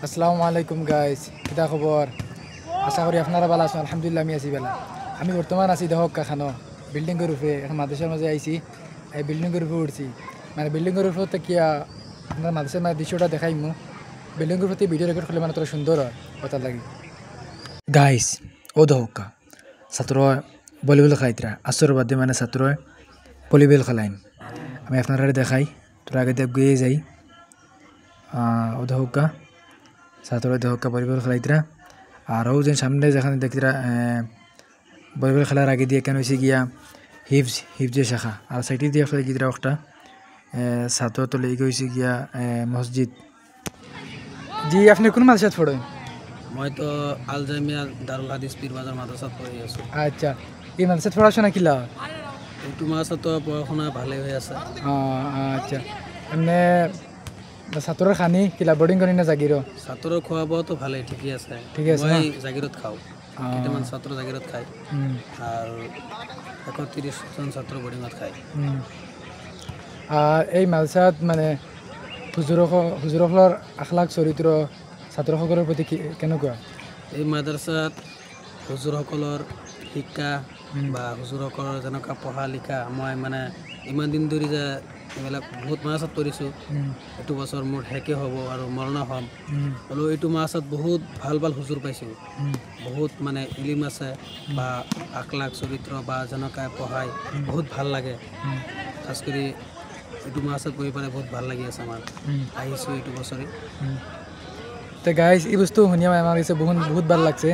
আসসালামু আলাইকুম গাইস, কিতা খবর? আশা করি আপনারা ভালো আছেন। আলহামদুলিল্লাহ আমি আছি ভালো। আমি বর্তমান আছি দেখক কাখানো বিল্ডিংয়ের উপরে, এখন মাদ্রাসার মাঝে আইছি। এই বিল্ডিংয়ের উপরে উঠছি, মানে বিল্ডিংয়ের উপর থেকে আপনার মাদ্রাসার মানে দৃশ্যটা দেখাইমু। বিল্ডিংয়ের প্রতি ভিডিও রেকর্ড করলে মানে তোরা সুন্দর হয় কথা লাগে। গাইস ও দেখক ছাত্র ভলিবল খাইতরা আসর বাদে মানে ছাত্র ভলিবল খেলাইন। আমি আপনারা দেখাই, তোরা আগে দেখ গিয়ে যাই। ও দেখক ছাত্ররা দেখা ভলিবল খেলাইতরা। আর ও যে সামনে যেখানে দেখতরা ভলিবল খেলার আগে দিয়ে কেন হয়েছে গিয়া হিফজে শাখা, আর সাইডে দিয়ে গিয়ে একটা ছাত্র তো লেগে হয়েছে গিয়া মসজিদ। জি আপনি কোন মাদ্রাসাত পড়েন? মই তো আল জামিয়া দারুল হাদিস পীর বাজার মাদ্রাসাত পড়ি আছো। আচ্ছা, এই মাদ্রাসাত পড়াশোনা কিলা? এইটো মাদ্রাসাত তো পড়াশোনা ভালে হয়ে আছে। আচ্ছা, এমনি ছাত্রের খানি কিলা বোর্ডিং করি না জাগিরো? ছাত্ৰৰ খোৱা বোৱাটো ভালে ঠিকই আছে। ঠিক আছে মই জাগিৰত খাওঁ, কেইটামান ছাত্ৰ জাগিৰত খায় আৰু 31জন ছাত্ৰ বৰ্ডিঙত খায়। আৰ এই মাদ্ৰাসাত মানে হুজুৰসকলৰ আখলাক চৰিত্ৰ ছাত্ৰসকলৰ প্ৰতি কেনেকুৱা? এই মাদ্ৰাসাত হুজুৰসকলৰ শিক্ষা বা হুজুৰসকলৰ যেনেকুৱা পঢ়া লিখা, মই মানে ইমান দিন ধৰি যে এইবিলাক বহুত মাদ্ৰাসাত পঢ়িছোঁ। এইটো বছৰ মোৰ শেষে হ'ব আৰু মৰণা হ'ম হ'লেও এইটো মাদ্ৰাসাত বহুত ভাল ভাল হুজুৰ পাইছোঁ। বহুত মানে ইলিম আছে বা আখলাক চৰিত্ৰ বা যেনেকুৱা পঢ়াই বহুত ভাল লাগে। খাছ কৰি এইটো মাদ্ৰাসাত পঢ়ি পেলাই বহুত ভাল লাগি আছে। আমাৰ আহিছোঁ এইটো বছৰে। তো গাইজ এই বস্তু শুনিয়ে আমাৰ কাছে বহুত ভাল লাগছে।